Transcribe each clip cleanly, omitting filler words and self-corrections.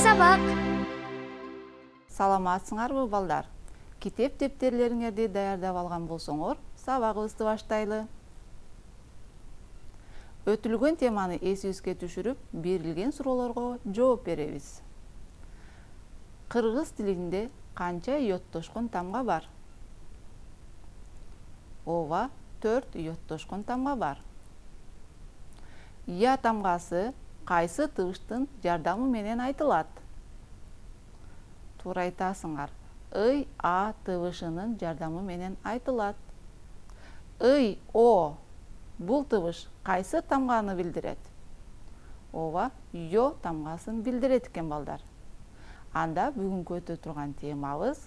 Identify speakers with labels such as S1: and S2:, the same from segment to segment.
S1: сабак.
S2: Саламатсыңарбы балдар? Китеп дептерлериңерди даярдап алган болсоңор, сабагыбызды баштайлы. Өтүлгөн теманы эсибизге түшүрүп, берилген суроолорго жооп беребиз. Кыргыз тилинде канча йоттошкон тамга бар? Ооба, 4 йоттошкон тамга бар. Я тамгасы кайсы тыбыштын жардамы менен айтылат? Туура айтасыңар. Ый, а тыбышынын жардамы менен айтылат. Ый, о. Бул тыбыш кайсы тамганы билдирет? Ооба, йо тамгасын билдирет экен балдар. Анда бүгүнкү өтө турган темабыз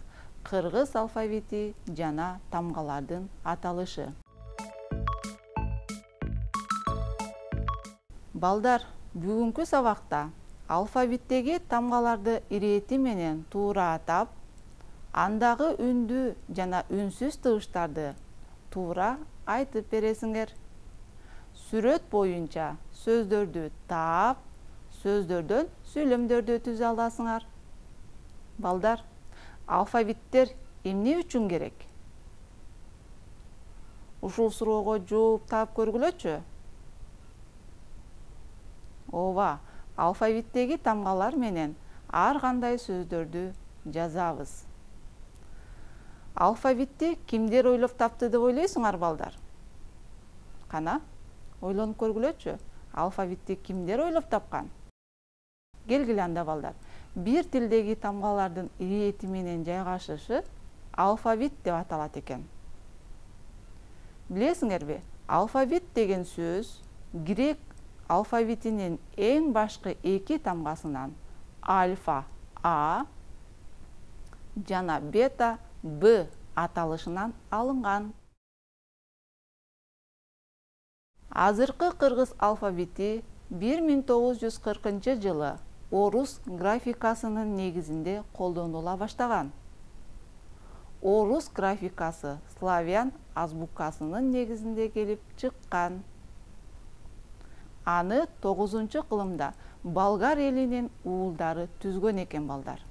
S2: кыргыз алфавити жана тамгалардын аталышы. Балдар, бүгүнкү сабакта алфавиттеги тамгаларды ирети менен туура атап, андагы үндүү жана үнсүз тыбыштарды туура айтып бересиңер. Сүрөт боюнча сөздөрдү таап, сөздөрдөн сүйлөмдөрдү түзө аласыңар. Балдар, алфавиттер эмне үчүн керек? Ушул суроого жооп таап көргүлөчү. Ооба, алфавиттеги тамгалар менен ар кандай сөздөрдү жазабыз. Алфавитти кимдер ойлоп тапты деп ойлойсуңар, балдар? Кана, ойлонуп көргүлөчү. Алфавитти кимдер ойлоп тапкан? Келгиле анда, балдар. Бир тилдеги тамгалардын ирети менен жайгашышы алфавит деп аталат экен. Билесиңерби, алфавит деген сөз грек алфавитинин эң башкы 2 тамгасынан альфа А жана бета Б аталышынан алынган. Азыркы кыргыз алфавити 1940 жылы орус графикасынын негизинде колдонула баштаган. Орус графикасы славян азбукасынын негизинде келип чыккан. Аны 9-кылымда болгар элинин уулдары түзгөн экен, балдар.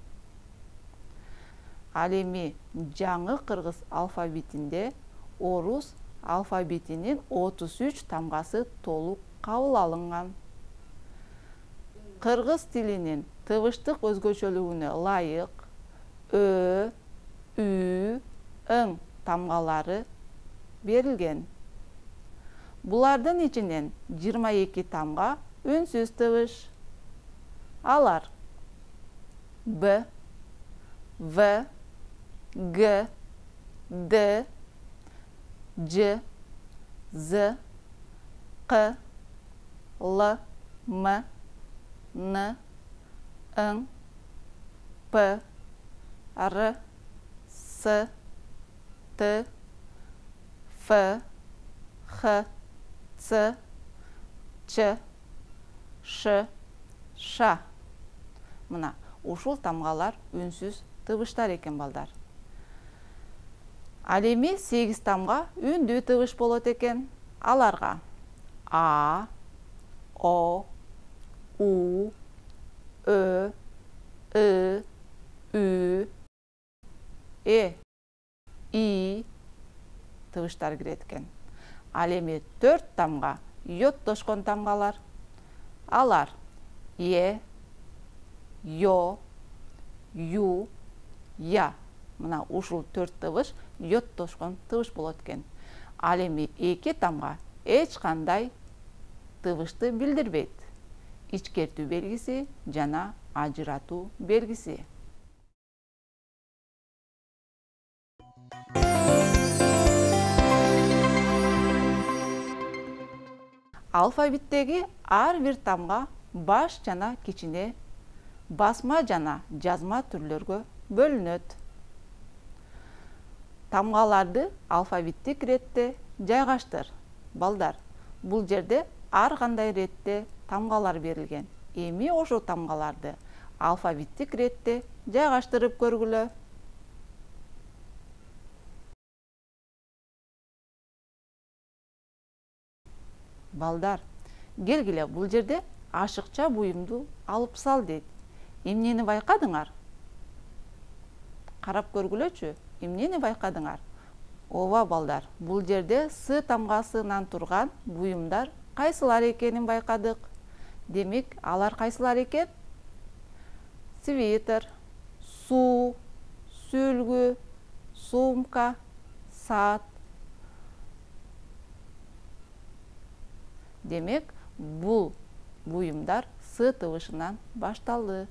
S2: Ал эми жаңы кыргыз алфавитинде орус алфавитинин 33 тамгасы толук кабыл алынган. Кыргыз тилинин тыбыштык өзгөчөлүгүнө ылайык Ö, Ü, Ң тамгалары берилген. Булардын ичинен 22 тамга үнсүз тыбыш. Алар Б, В, Г, Д, Ж, З, Q, Л, М, Н, Ң, П, Р, С, Т, Ф, Х, Ц, Ч, Ш, Ш. Мына ушул тамгалар үнсүз тыбыштар экен, балдар. Ал эми 8 тамга үндүү тыбыш болот экен. Аларга А, О, У, Ö, И, Ü, Э, И тыбыштар кирет экен. Ал эми 4 тамга йоттошкон тамгалар. Алар Е, Ё, Ю, Я. Мына ушул 4 тыбыш йоттошкон тыбыш болот экен. Ал эми 2 тамга эч кандай тыбышты билдирбейт. Ичкертүү белгиси жана ажыратуу белгиси. Алфавиттеги ар бир тамга баш жана кичине, басма жана жазма түрлөргө бөлүнөт. Тамгаларды алфавиттик иретте жайгаштыр. Балдар, бул жерде ар кандай иретте тамгалар берилген. Эми ошол тамгаларды алфавиттик иретте жайгаштырып көргүлө. Балдар, келгиле, бул жерде ашыкча буюмду алып сал дейт. Эмнени байкадыңар? Карап көргүлөчү. Эмнени байкадыңар? Ооба балдар, бул жерде с тамгасынан турган буюмдар кайсылар экенин байкадык. Демек, алар кайсылар экен? Свитер, суу, сүлгү, сумка, саат. Демек, бул буюмдар с тыбышынан башталды.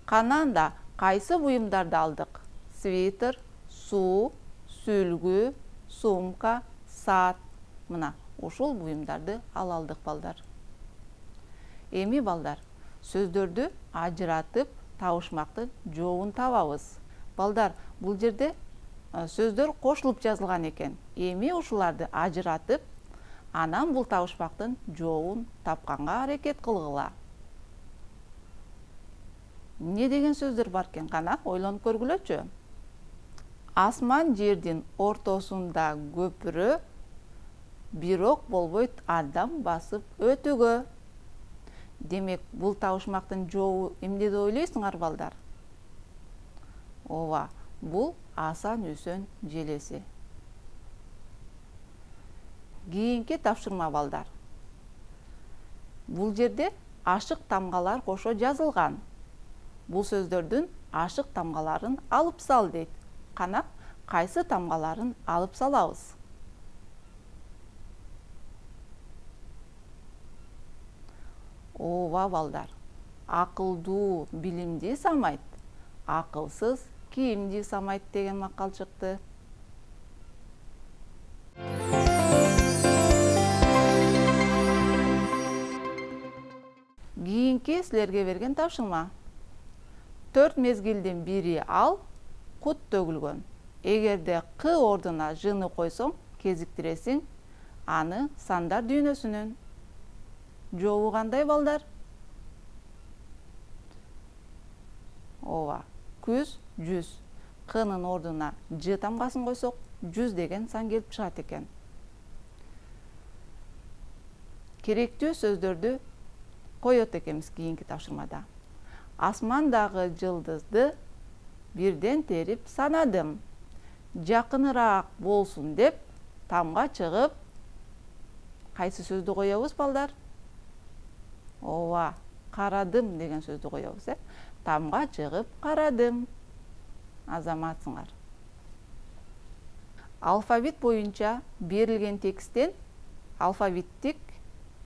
S2: Кананда кайсы буюмдарды алдык? Свитер, суу, сүлгү, сумка, саат. Мына ушул буюмдарды алдык балдар. Эми балдар, сөздөрдү ажыратып табышмактын жообун табабыз. Балдар, бул жерде сөздөр кошулуп жазылган экен. Эми ушуларды ажыратып, анан бул табышмактын жообун тапканга аракет кылгыла. Не деген сөздөр бар экен, кана ойлонуп көргүлөчү. Асман жердин ортосунда көпүрө, бирок болбойт адам басып өтүүгө. Демек, бул табышмактын жообу эмне деп ойлойсуңар балдар? Ооба, бул асан үсөн желеси. Кийинки тапшырма балдар. Бул жерде ашык тамгалар кошо жазылган. Бул сөздөрдүн ашык тамгаларын алып сал дейт. Кана, кайсы тамгаларын алып салабыз? Ооба балдар, акылдуу билимди самайт, акылсыз кийимди самайт деген макал чыкты. Кийинки силерге берген тапшырма. 4 мезгилдин бири ал, кут төгүлгөн. Эгерде к ордуна жыны койсоң, кезиктиресиң аны сандар дүйнөсүнөн. Жообу кандай балдар? Ооба, күз 100. Кынын ордуна ж тамгасын койсок, 100 деген сан келип чыгат экен. Керектүү сөздөрдү коет экенбиз кийинки тапшырмада. Асмандагы жылдызды бирден терип санадым. Жакыныраак болсун деп тамга чыгып, кайсы сөздү коебуз балдар? Ооба, карадым деген сөздү коебуз, Тамга чыгып карадым. Азаматсыңар. Алфавит боюнча берилген тексттен алфавиттик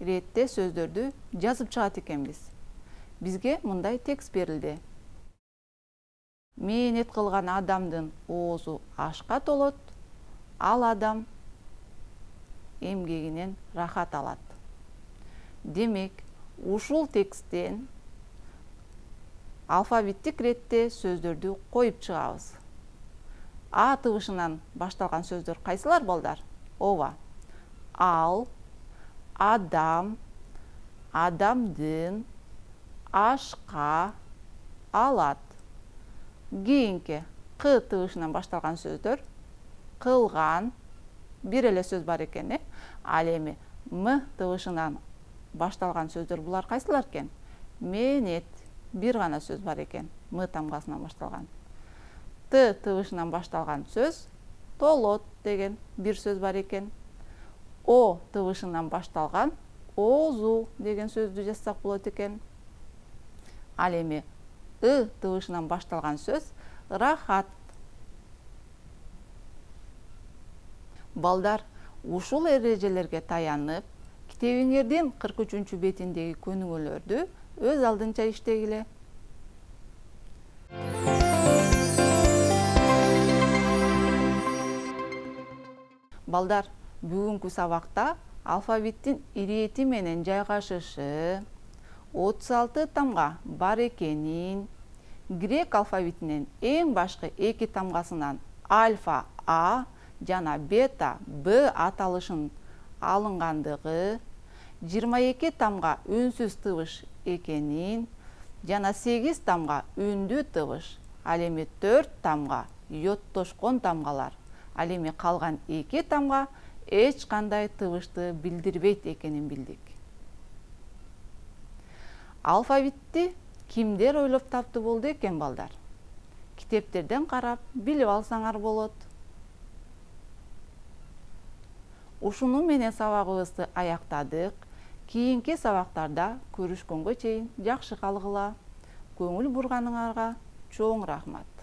S2: ретте сөздөрдү жазып чыгат экенбиз. Бизге мындай текст берилди. Мээнет кылган адамдын оозу ашка толот, ал адам эмгегинен рахат алат. Демек, ушул тексттен алфавиттик ретте сөздөрдү коюп чыгабыз. А тыбышынан башталган сөздөр кайсылар балдар? Ооба. Ал, адам, адамдын, ашка, алат. Кийинки к тыбышынан башталган сөздөр кылган, бир эле сөз бар экен, Ал эми м тыбышынан башталган сөздөр булар кайсылар экен? Мээнет, бир гана сөз бар экен, м тамгасынан башталган. Т тыбышынан башталган сөз толот деген бир сөз бар экен. О тыбышынан башталган оозу деген сөздү жазсак болот экен. Ал эми ы тыбышынан башталган сөз рахат. Балдар, ушул эрежелерге таянып, китебиңердин 43 бетиндеги көнүгүүлөрдү өз алдынча иштегиле. Балдар, бүгүнкү сабакта алфавиттин ирети менен жайгашышы, 36 тамга бар экенин, грек алфавитинен эң башкы 2 тамгасынан альфа А жана бета Б аталышын алынгандыгы, 22 тамга үнсүз тыбыш экенин, жана 8 тамга үндүү тыбыш, ал эми 4 тамга йоттошкон тамгалар, ал эми калган 2 тамга эч кандай тыбышты билдирбейт экенин билдик. Алфавитти кимдер ойлоп тапты болду экен балдар? Китептерден карап билип алсаңар болот. Ушуну менен сабагыбызды аяктадык. Кийинки сабактарда көрүшкөнгө чейин жакшы калгыла. Көңүл бурганыңарга чоң рахмат.